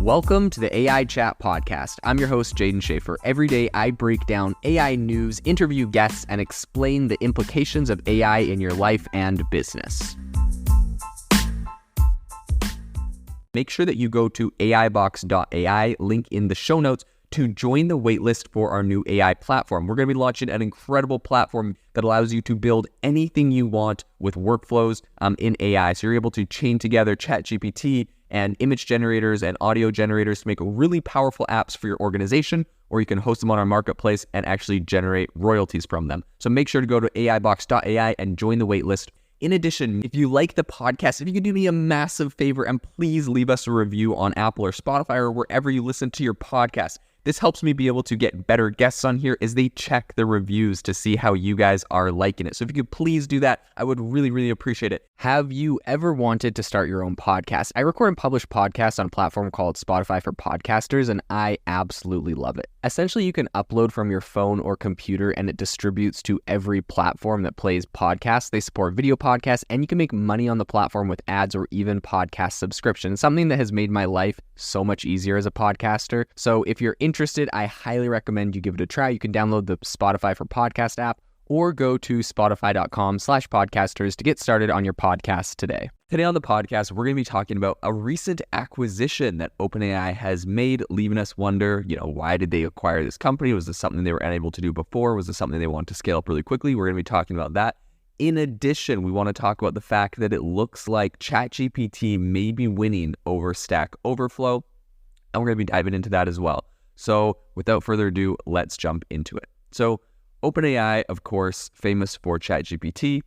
Welcome to the AI Chat Podcast. I'm your host, Jaden Schaefer. Every day, I break down AI news, interview guests, and explain the implications of AI in your life and business. Make sure that you go to aibox.ai, link in the show notes, to join the waitlist for our new AI platform. We're going to be launching an incredible platform that allows you to build anything you want with workflows in AI. So you're able to chain together ChatGPT and image generators and audio generators to make really powerful apps for your organization, or you can host them on our marketplace and actually generate royalties from them. So make sure to go to aibox.ai and join the waitlist. In addition, if you like the podcast, if you could do me a massive favor and please leave us a review on Apple or Spotify or wherever you listen to your podcast. This helps me be able to get better guests on here as they check the reviews to see how you guys are liking it. So if you could please do that, I would really appreciate it. Have you ever wanted to start your own podcast? I record and publish podcasts on a platform called Spotify for Podcasters, and I absolutely love it. Essentially, you can upload from your phone or computer, and it distributes to every platform that plays podcasts. They support video podcasts, and you can make money on the platform with ads or even podcast subscriptions, something that has made my life so much easier as a podcaster. So if you're interested, I highly recommend you give it a try. You can download the Spotify for Podcast app or go to spotify.com/podcasters to get started on your podcast today. Today on the podcast, we're going to be talking about a recent acquisition that OpenAI has made, leaving us wonder, why did they acquire this company? Was this something they were unable to do before? Was this something they want to scale up really quickly? We're going to be talking about that. In addition, we want to talk about the fact that it looks like ChatGPT may be winning over Stack Overflow, and we're going to be diving into that as well. So without further ado, let's jump into it. So OpenAI, of course, famous for ChatGPT,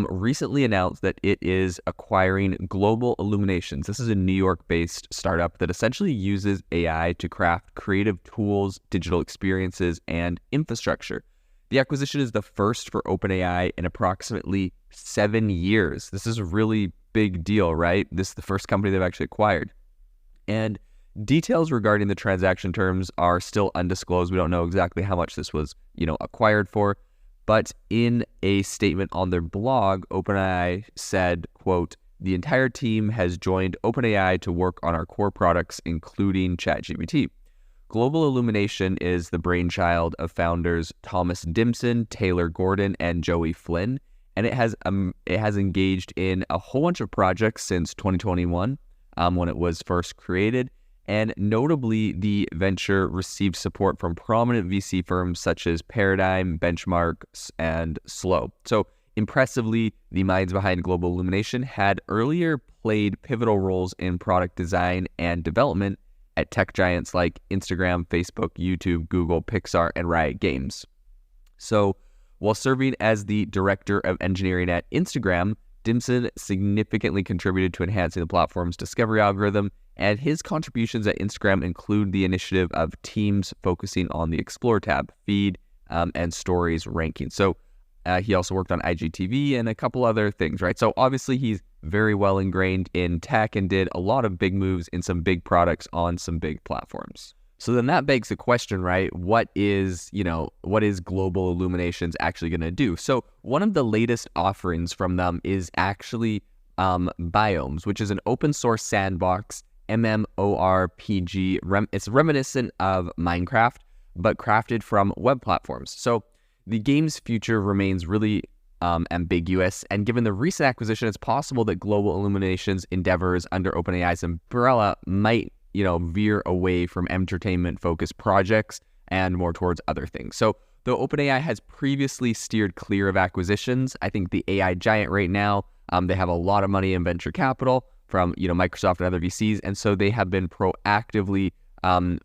recently announced that it is acquiring Global Illuminations. This is a New York-based startup that essentially uses AI to craft creative tools, digital experiences, and infrastructure. The acquisition is the first for OpenAI in approximately 7 years. This is a really big deal, right? This is the first company they've actually acquired. And details regarding the transaction terms are still undisclosed. We don't know exactly how much this was, acquired for. But in a statement on their blog, OpenAI said, quote, "The entire team has joined OpenAI to work on our core products, including ChatGPT. Global Illumination is the brainchild of founders Thomas Dimson, Taylor Gordon, and Joey Flynn, and it has engaged in a whole bunch of projects since 2021 when it was first created. And notably, the venture received support from prominent VC firms such as Paradigm, Benchmarks, and Slow. So impressively, the minds behind Global Illumination had earlier played pivotal roles in product design and development at tech giants like Instagram, Facebook, YouTube, Google, Pixar, and Riot Games. So while serving as the director of engineering at Instagram, Dimson significantly contributed to enhancing the platform's discovery algorithm, and his contributions at Instagram include the initiative of teams focusing on the Explore tab, feed, and stories ranking. So he also worked on IGTV and a couple other things, right? So obviously he's very well ingrained in tech and did a lot of big moves in some big products on some big platforms. So then that begs the question, right? What is Global Illuminations actually going to do? So one of the latest offerings from them is actually Biomes, which is an open source sandbox MMORPG. It's reminiscent of Minecraft, but crafted from web platforms. So the game's future remains really ambiguous, and given the recent acquisition, it's possible that Global Illuminations endeavors under OpenAI's umbrella might, veer away from entertainment-focused projects and more towards other things. So though OpenAI has previously steered clear of acquisitions, I think the AI giant right now, they have a lot of money in venture capital from Microsoft and other VCs, and so they have been proactively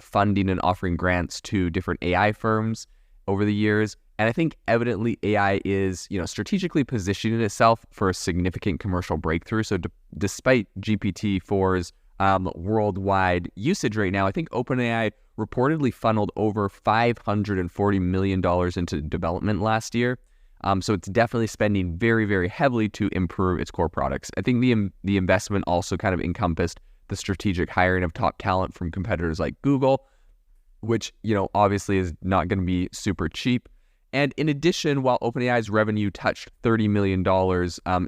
funding and offering grants to different AI firms over the years. And I think evidently AI is strategically positioning itself for a significant commercial breakthrough. So despite GPT-4's worldwide usage right now, I think OpenAI reportedly funneled over $540 million into development last year. So it's definitely spending very heavily to improve its core products. I think the investment also kind of encompassed the strategic hiring of top talent from competitors like Google, which, obviously is not going to be super cheap. And in addition, while OpenAI's revenue touched $30 million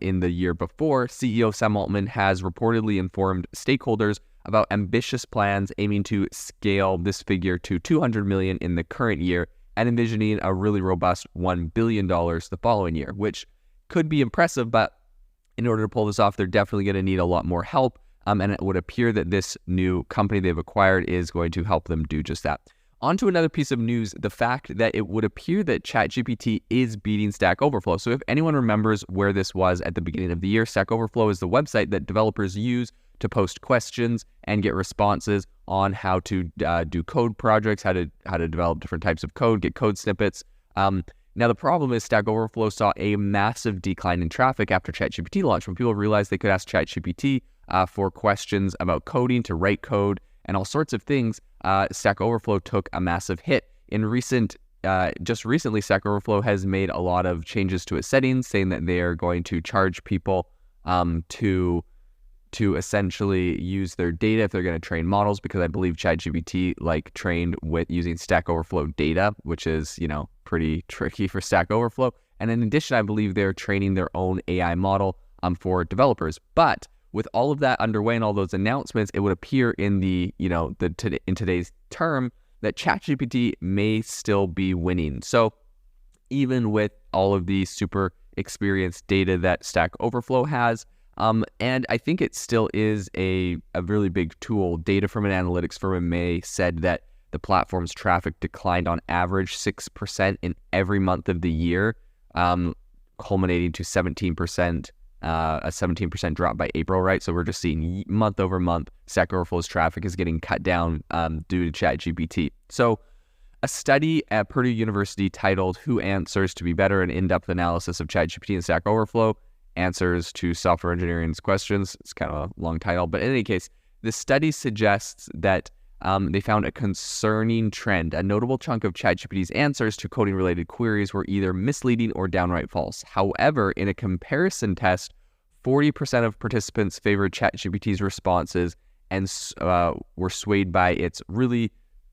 in the year before, CEO Sam Altman has reportedly informed stakeholders about ambitious plans aiming to scale this figure to 200 million in the current year and envisioning a really robust $1 billion the following year, which could be impressive, but in order to pull this off, they're definitely going to need a lot more help. And it would appear that this new company they've acquired is going to help them do just that. On to another piece of news, the fact that it would appear that ChatGPT is beating Stack Overflow. So if anyone remembers where this was at the beginning of the year, Stack Overflow is the website that developers use to post questions and get responses on how to do code projects, how to develop different types of code, get code snippets. Now, the problem is Stack Overflow saw a massive decline in traffic after ChatGPT launched. When people realized they could ask ChatGPT for questions about coding, to write code, and all sorts of things, Stack Overflow took a massive hit. Just recently, Stack Overflow has made a lot of changes to its settings, saying that they are going to charge people to essentially use their data if they're going to train models, because I believe ChatGPT trained with using Stack Overflow data, which is, pretty tricky for Stack Overflow. And in addition, I believe they're training their own AI model for developers. But with all of that underway and all those announcements, it would appear in in today's term that ChatGPT may still be winning. So even with all of the super experienced data that Stack Overflow has, and I think it still is a really big tool. Data from an analytics firm in May said that the platform's traffic declined on average 6% in every month of the year, culminating to 17%, a 17% drop by April, right? So we're just seeing month over month, Stack Overflow's traffic is getting cut down due to ChatGPT. So a study at Purdue University titled "Who Answers to Be Better? An In-Depth Analysis of ChatGPT and Stack Overflow Answers to Software Engineering's Questions." It's kind of a long title, but in any case, the study suggests that they found a concerning trend. A notable chunk of ChatGPT's answers to coding-related queries were either misleading or downright false. However, in a comparison test, 40% of participants favored ChatGPT's responses and were swayed by its really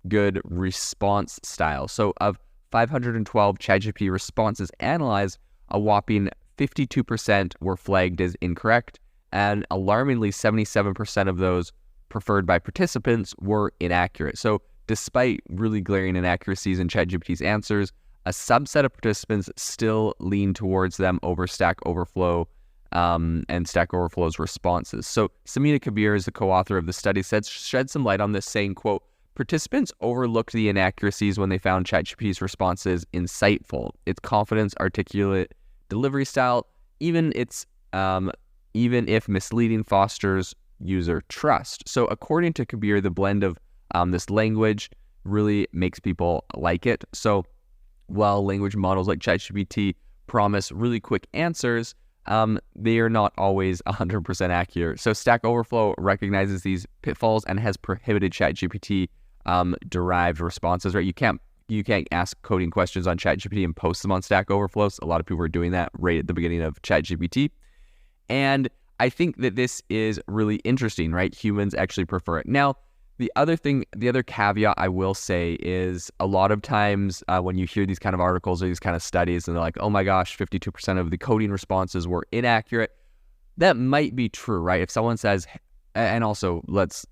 good response style. So of 512 ChatGPT responses analyzed, a whopping 52% were flagged as incorrect, and alarmingly 77% of those preferred by participants were inaccurate. So despite really glaring inaccuracies in ChatGPT's answers, a subset of participants still lean towards them over Stack Overflow and Stack Overflow's responses. So Samina Kabir is the co-author of the study, shed some light on this, saying, quote, "Participants overlooked the inaccuracies when they found ChatGPT's responses insightful. Its confidence, articulate delivery style, even if misleading, fosters user trust." So according to Kabir, the blend of this language really makes people like it. So while language models like ChatGPT promise really quick answers, they are not always 100% accurate. So Stack Overflow recognizes these pitfalls and has prohibited ChatGPT derived responses, right? You can't ask coding questions on ChatGPT and post them on Stack Overflow. So a lot of people are doing that right at the beginning of ChatGPT. And I think that this is really interesting, right? Humans actually prefer it. Now, the other caveat I will say is a lot of times when you hear these kind of articles or these kind of studies and they're like, oh my gosh, 52% of the coding responses were inaccurate. That might be true, right? If someone says, and also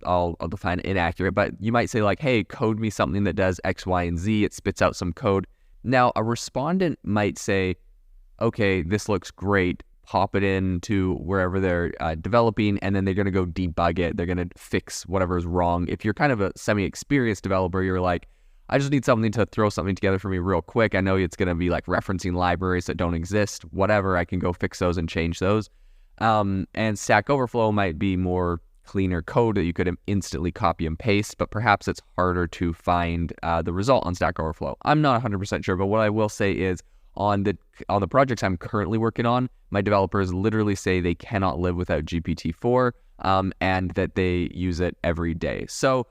I'll define inaccurate, but you might say like, hey, code me something that does X, Y, and Z. It spits out some code. Now, a respondent might say, okay, this looks great. Pop it into wherever they're developing, and then they're going to go debug it. They're going to fix whatever's wrong. If you're kind of a semi-experienced developer, you're like, I just need something to throw something together for me real quick. I know it's going to be like referencing libraries that don't exist, whatever. I can go fix those and change those. And Stack Overflow might be more cleaner code that you could instantly copy and paste, but perhaps it's harder to find the result on Stack Overflow. I'm not 100% sure, but what I will say is on the projects I'm currently working on, my developers literally say they cannot live without GPT-4 and that they use it every day. So,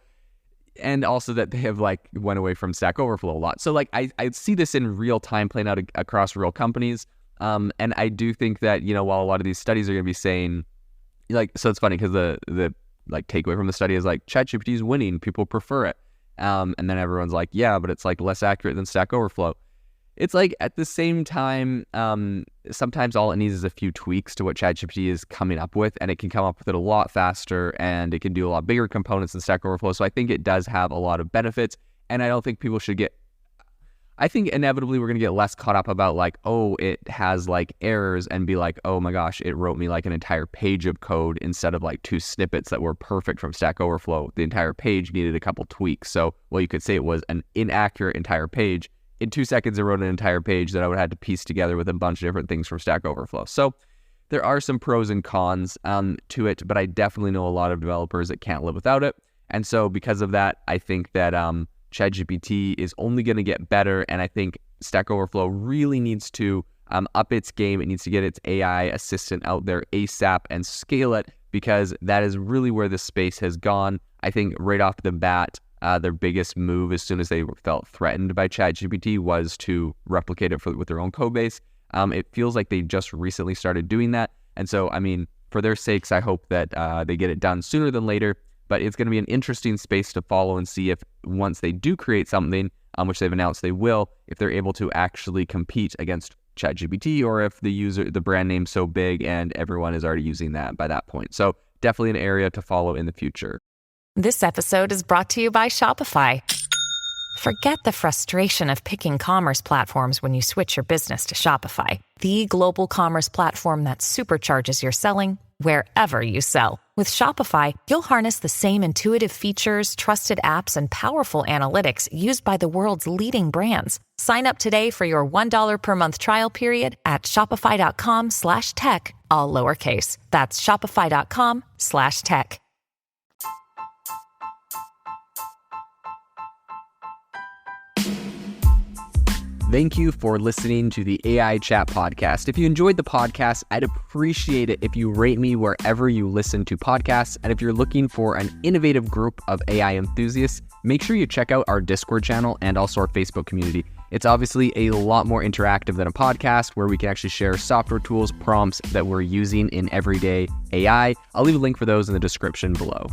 and also that they have went away from Stack Overflow a lot. So I see this in real time playing out across real companies. And I do think that, while a lot of these studies are going to be saying, so it's funny because the takeaway from the study is ChatGPT is winning, people prefer it. And then everyone's like, yeah, but it's less accurate than Stack Overflow. it's like at the same time, sometimes all it needs is a few tweaks to what ChatGPT is coming up with, and it can come up with it a lot faster, and it can do a lot bigger components than Stack Overflow. So I think it does have a lot of benefits, and I don't think people should get, I think inevitably we're going to get less caught up about like, oh, it has like errors, and be like, oh my gosh, it wrote me like an entire page of code instead of like 2 snippets that were perfect from Stack Overflow. The entire page needed a couple tweaks. So, well, you could say it was an inaccurate entire page. In 2 seconds, it wrote an entire page that I would have had to piece together with a bunch of different things from Stack Overflow. So there are some pros and cons to it, but I definitely know a lot of developers that can't live without it. And so because of that, I think that ChatGPT is only going to get better. And I think Stack Overflow really needs to up its game. It needs to get its AI assistant out there ASAP and scale it, because that is really where the space has gone. I think right off the bat, their biggest move as soon as they felt threatened by ChatGPT was to replicate it with their own code base. It feels like they just recently started doing that. And so, I mean, for their sakes, I hope that they get it done sooner than later. But it's going to be an interesting space to follow and see if once they do create something, which they've announced they will, if they're able to actually compete against ChatGPT, or if the brand name's so big and everyone is already using that by that point. So definitely an area to follow in the future. This episode is brought to you by Shopify. Forget the frustration of picking commerce platforms when you switch your business to Shopify, the global commerce platform that supercharges your selling wherever you sell. With Shopify, you'll harness the same intuitive features, trusted apps, and powerful analytics used by the world's leading brands. Sign up today for your $1 per month trial period at shopify.com/tech, all lowercase. That's shopify.com/tech. Thank you for listening to the AI Chat Podcast. If you enjoyed the podcast, I'd appreciate it if you rate me wherever you listen to podcasts. And if you're looking for an innovative group of AI enthusiasts, make sure you check out our Discord channel and also our Facebook community. It's obviously a lot more interactive than a podcast, where we can actually share software tools, prompts that we're using in everyday AI. I'll leave a link for those in the description below.